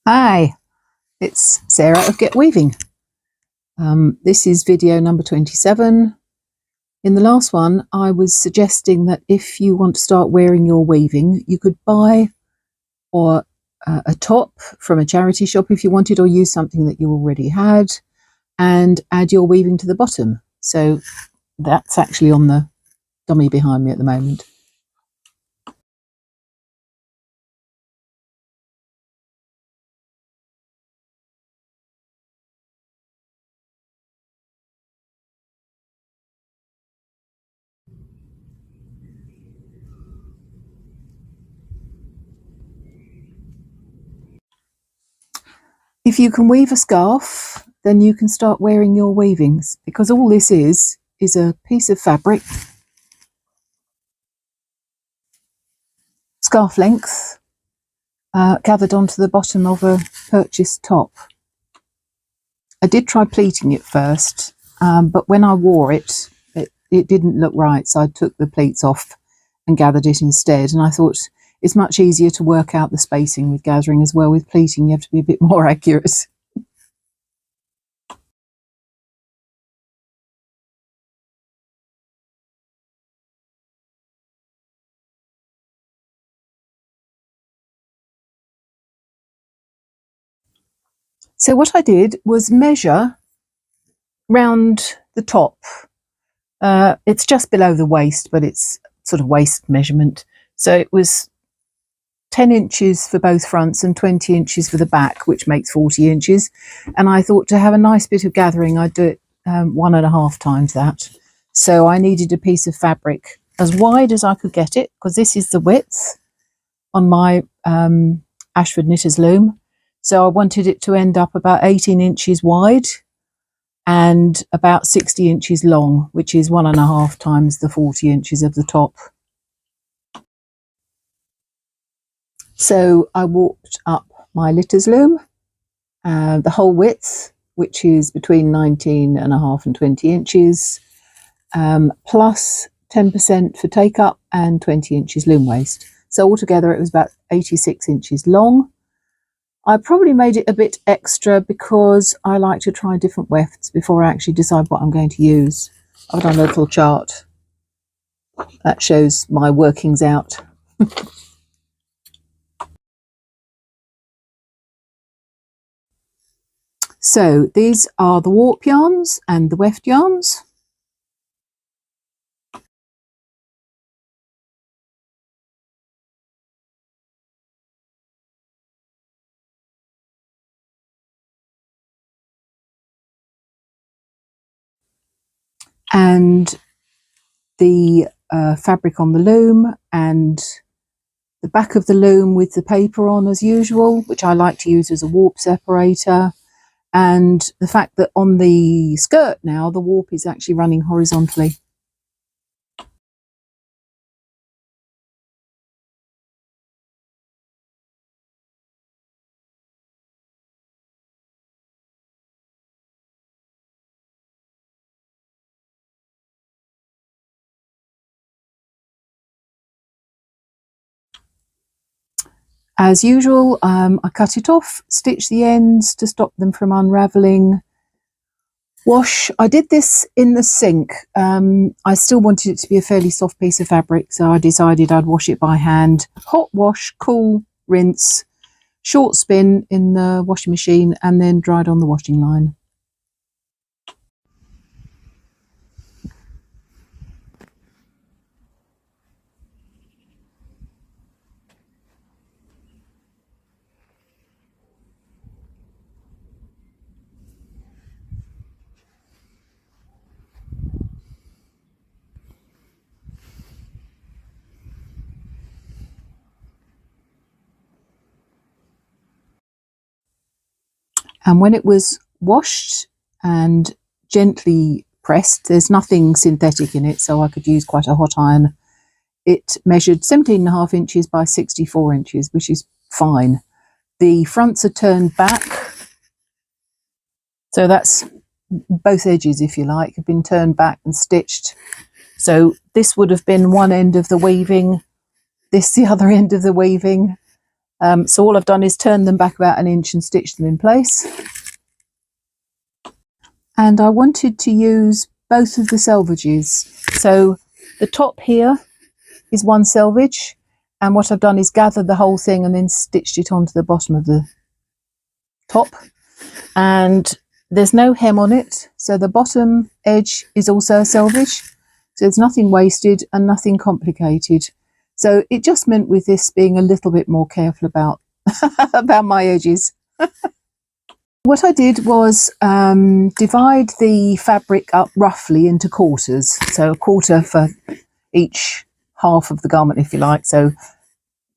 Hi, it's Sarah of Get Weaving. This is video number 27. In the last one, I was suggesting that if you want to start wearing your weaving, you could buy a top from a charity shop if you wanted, or use something that you already had and add your weaving to the bottom. So that's actually on the dummy behind me at the moment. If you can weave a scarf, then you can start wearing your weavings, because all this is a piece of fabric, scarf length, gathered onto the bottom of a purchased top. I did try pleating it first, but when I wore it, it didn't look right, so I took the pleats off and gathered it instead. And I thought it's much easier to work out the spacing with gathering as well. With pleating, you have to be a bit more accurate. So what I did was measure round the top. It's just below the waist, but it's sort of waist measurement. So it was 10 inches for both fronts and 20 inches for the back, which makes 40 inches. And I thought to have a nice bit of gathering, I'd do it 1.5 times that. So I needed a piece of fabric as wide as I could get it, because this is the width on my Ashford Knitter's loom. So I wanted it to end up about 18 inches wide and about 60 inches long, which is 1.5 times the 40 inches of the top. So I warped up my Knitter's loom, the whole width, which is between 19.5 and 20 inches, plus 10% for take up and 20 inches loom waist. So altogether it was about 86 inches long. I probably made it a bit extra because I like to try different wefts before I actually decide what I'm going to use. I've done a little chart that shows my workings out. So these are the warp yarns and the weft yarns. And the fabric on the loom, and the back of the loom with the paper on as usual, which I like to use as a warp separator. And the fact that on the skirt now, the warp is actually running horizontally. As usual, I cut it off, stitch the ends to stop them from unravelling. Wash. I did this in the sink. I still wanted it to be a fairly soft piece of fabric, so I decided I'd wash it by hand. Hot wash, cool, rinse, short spin in the washing machine, and then dried on the washing line. And when it was washed and gently pressed, there's nothing synthetic in it, so I could use quite a hot iron. It measured 17.5 inches by 64 inches, which is fine. The fronts are turned back, so that's both edges, if you like, have been turned back and stitched. So this would have been one end of the weaving, this the other end of the weaving. So all I've done is turn them back about an inch and stitch them in place. And I wanted to use both of the selvages. So the top here is one selvage, and what I've done is gathered the whole thing and then stitched it onto the bottom of the top. And there's no hem on it, so the bottom edge is also a selvage. So there's nothing wasted and nothing complicated. So it just meant with this being a little bit more careful about about my edges. What I did was divide the fabric up roughly into quarters. So a quarter for each half of the garment, if you like. So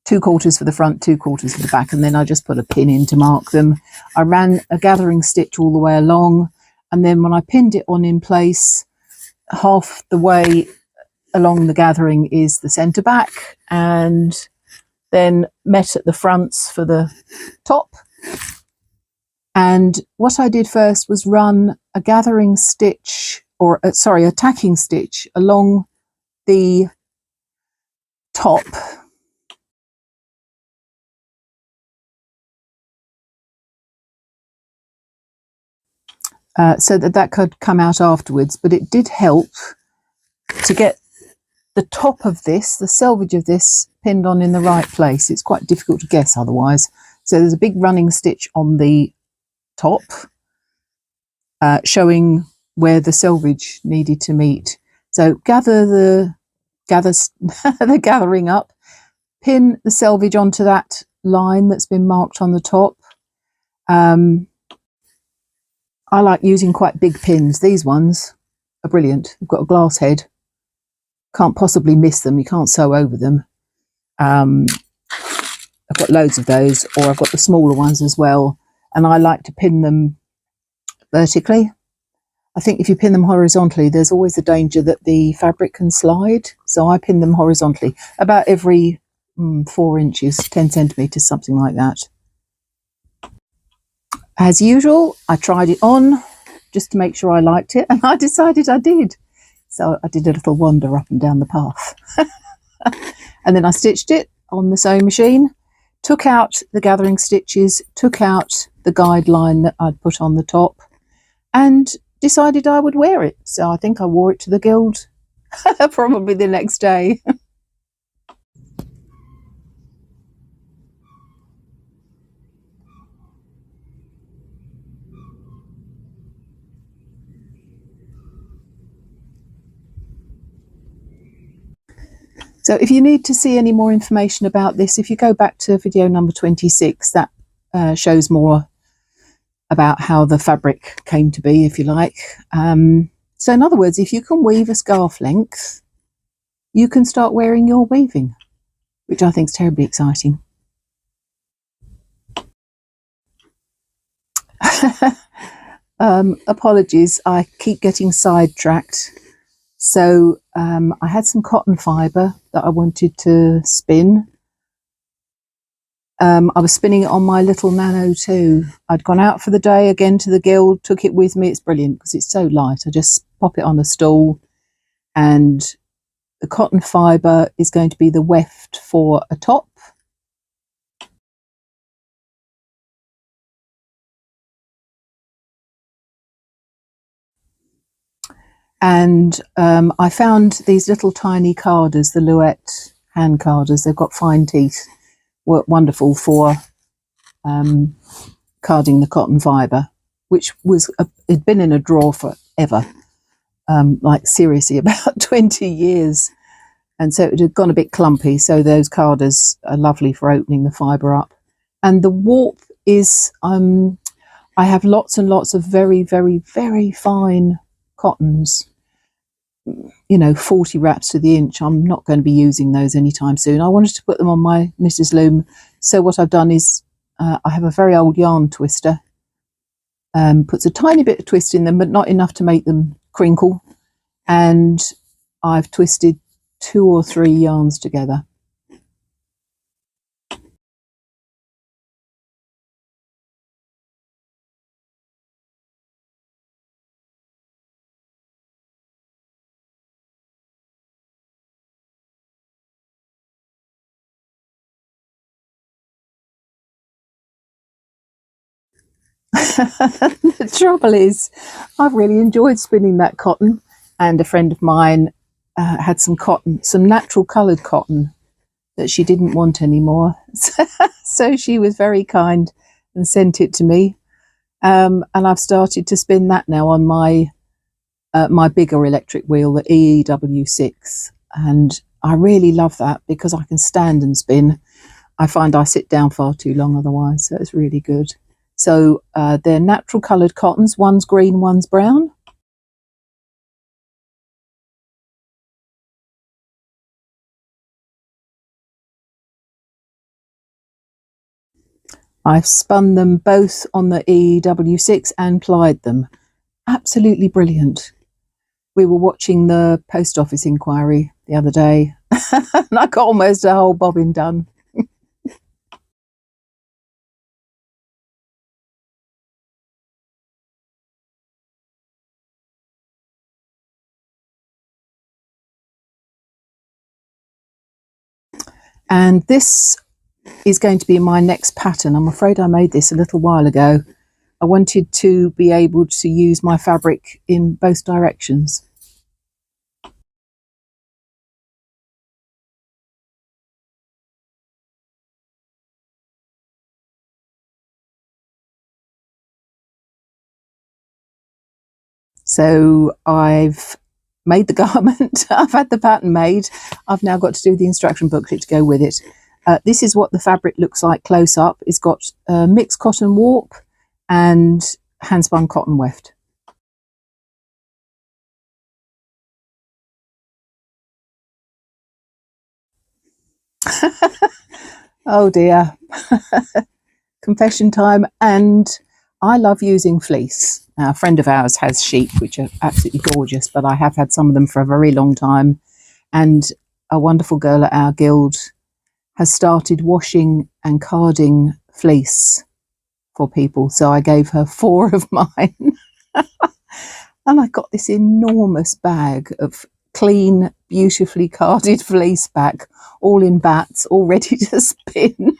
2 quarters for the front, 2 quarters for the back, and then I just put a pin in to mark them. I ran a gathering stitch all the way along, and then when I pinned it on in place, half the way along the gathering is the centre back, and then met at the fronts for the top. And what I did first was run a gathering stitch, or a tacking stitch along the top, so that could come out afterwards. But it did help to get the top of this, the selvage of this, pinned on in the right place. It's quite difficult to guess otherwise. So there's a big running stitch on the top, showing where the selvage needed to meet. So gather the gathering up, pin the selvage onto that line that's been marked on the top. I like using quite big pins. These ones are brilliant. They've got a glass head. Can't possibly miss them. You can't sew over them. I've got loads of those, or I've got the smaller ones as well. And I like to pin them vertically. I think if you pin them horizontally, there's always the danger that the fabric can slide. So I pin them horizontally about every 4 inches, 10 centimetres, something like that. As usual, I tried it on just to make sure I liked it, and I decided I did. So I did a little wander up and down the path. And then I stitched it on the sewing machine, took out the gathering stitches, took out the guideline that I'd put on the top, and decided I would wear it. So I think I wore it to the guild probably the next day. So if you need to see any more information about this, if you go back to video number 26, that shows more about how the fabric came to be, if you like. So in other words, if you can weave a scarf length, you can start wearing your weaving, which I think is terribly exciting. Apologies, I keep getting sidetracked. So I had some cotton fibre that I wanted to spin. I was spinning it on my little Nano 2. I'd gone out for the day again to the guild, took it with me. It's brilliant because it's so light. I just pop it on a stool, and the cotton fibre is going to be the weft for a top. And I found these little tiny carders, the Louette hand carders. They've got fine teeth. Work wonderful for carding the cotton fibre, which had been in a drawer forever, like seriously about 20 years. And so it had gone a bit clumpy. So those carders are lovely for opening the fibre up. And the warp is, I have lots and lots of very, very, very fine cottons, 40 wraps to the inch. I'm not going to be using those anytime soon. I wanted to put them on my knitter's loom. So what I've done is I have a very old yarn twister. Puts a tiny bit of twist in them, but not enough to make them crinkle. And I've twisted 2 or 3 yarns together. The trouble is, I've really enjoyed spinning that cotton, and a friend of mine had some cotton, some natural coloured cotton that she didn't want anymore. So she was very kind and sent it to me. And I've started to spin that now on my my bigger electric wheel, the EEW6, and I really love that because I can stand and spin. I find I sit down far too long otherwise, so it's really good. So they're natural coloured cottons. One's green, one's brown. I've spun them both on the EEW6 and plied them. Absolutely brilliant. We were watching the post office inquiry the other day and I got almost a whole bobbin done. And this is going to be my next pattern. I'm afraid I made this a little while ago. I wanted to be able to use my fabric in both directions. So I've made the garment, I've had the pattern made, I've now got to do the instruction booklet to go with it. This is what the fabric looks like close up. It's got mixed cotton warp and hand spun cotton weft. Oh dear. Confession time. And I love using fleece. Now, a friend of ours has sheep, which are absolutely gorgeous, but I have had some of them for a very long time. And a wonderful girl at our guild has started washing and carding fleece for people. So I gave her 4 of mine. And I got this enormous bag of clean, beautifully carded fleece back, all in bats, all ready to spin.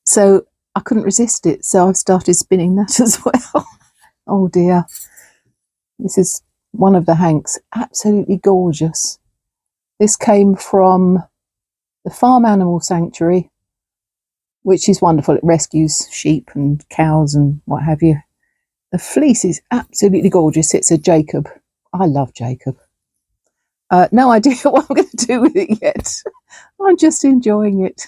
So I couldn't resist it, so I've started spinning that as well. Oh dear. This is one of the hanks, absolutely gorgeous. This came from the Farm Animal Sanctuary, which is wonderful. It rescues sheep and cows and what have you. The fleece is absolutely gorgeous. It's a Jacob. I love Jacob. No idea what I'm going to do with it yet. I'm just enjoying it.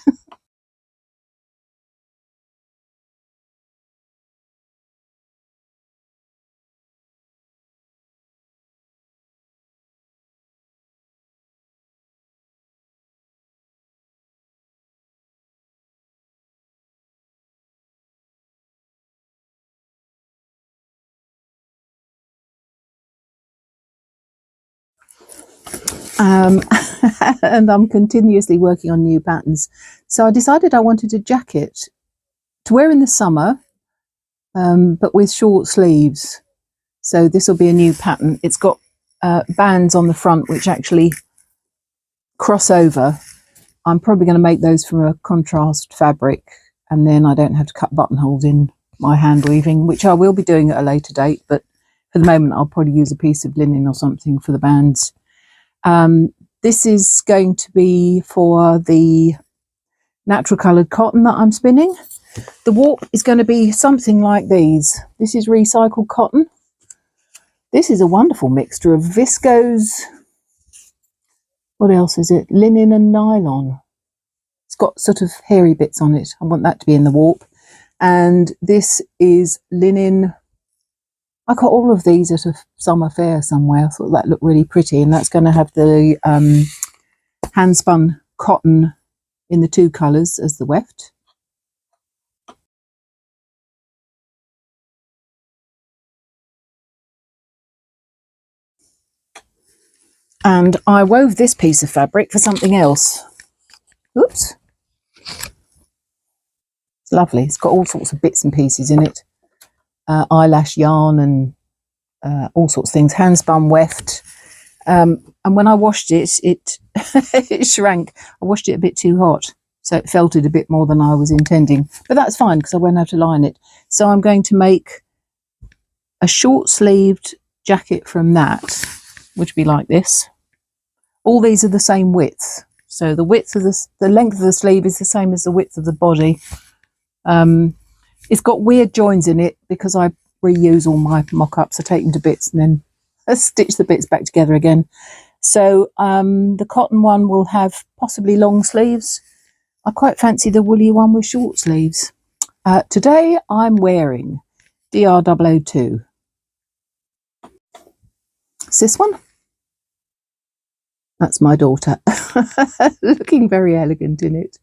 And I'm continuously working on new patterns. So I decided I wanted a jacket to wear in the summer, but with short sleeves. So this will be a new pattern. It's got bands on the front which actually cross over. I'm probably going to make those from a contrast fabric, and then I don't have to cut buttonholes in my hand weaving, which I will be doing at a later date, but for the moment I'll probably use a piece of linen or something for the bands. This is going to be for the natural coloured cotton that I'm spinning. The warp is going to be something like these. This is recycled cotton. This is a wonderful mixture of viscose, what else is it? Linen and nylon. It's got sort of hairy bits on it. I want that to be in the warp. And this is linen. I got all of these at a summer fair somewhere. I thought that looked really pretty, and that's going to have the hand spun cotton in the 2 colours as the weft. And I wove this piece of fabric for something else. Oops. It's lovely. It's got all sorts of bits and pieces in it. Eyelash yarn and all sorts of things. Hand spun weft. And when I washed it, it shrank. I washed it a bit too hot, so it felted a bit more than I was intending. But that's fine because I won't have to line it. So I'm going to make a short-sleeved jacket from that, which would be like this. All these are the same width. So the width of the length of the sleeve is the same as the width of the body. It's got weird joins in it because I reuse all my mock-ups. I take them to bits and then I stitch the bits back together again. So the cotton one will have possibly long sleeves. I quite fancy the woolly one with short sleeves. Today I'm wearing DR002. It's this one. That's my daughter, looking very elegant in it.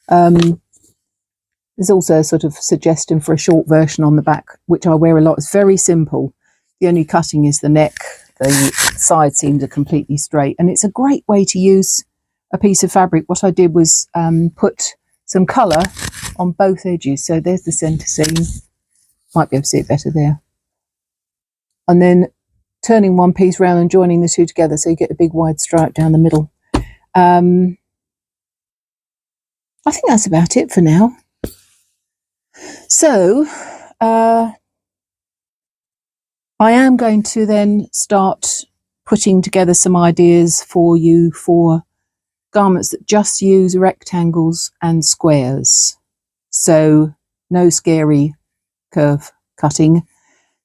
There's also a sort of suggestion for a short version on the back, which I wear a lot. It's very simple. The only cutting is the neck. The side seams are completely straight. And it's a great way to use a piece of fabric. What I did was put some colour on both edges. So there's the centre seam. Might be able to see it better there. And then turning one piece round and joining the two together so you get a big wide stripe down the middle. I think that's about it for now. So I am going to then start putting together some ideas for you for garments that just use rectangles and squares. So no scary curve cutting.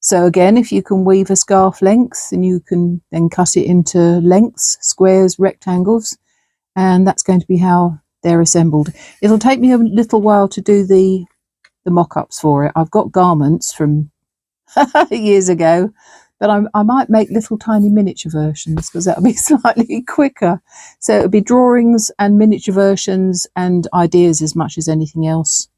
So again, if you can weave a scarf length, and you can then cut it into lengths, squares, rectangles, and that's going to be how they're assembled. It'll take me a little while to do the mock-ups for it. I've got garments from years ago, but I might make little tiny miniature versions because that'll be slightly quicker. So it'll be drawings and miniature versions and ideas as much as anything else.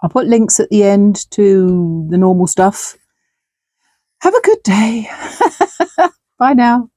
I'll put links at the end to the normal stuff. Have a good day. Bye now.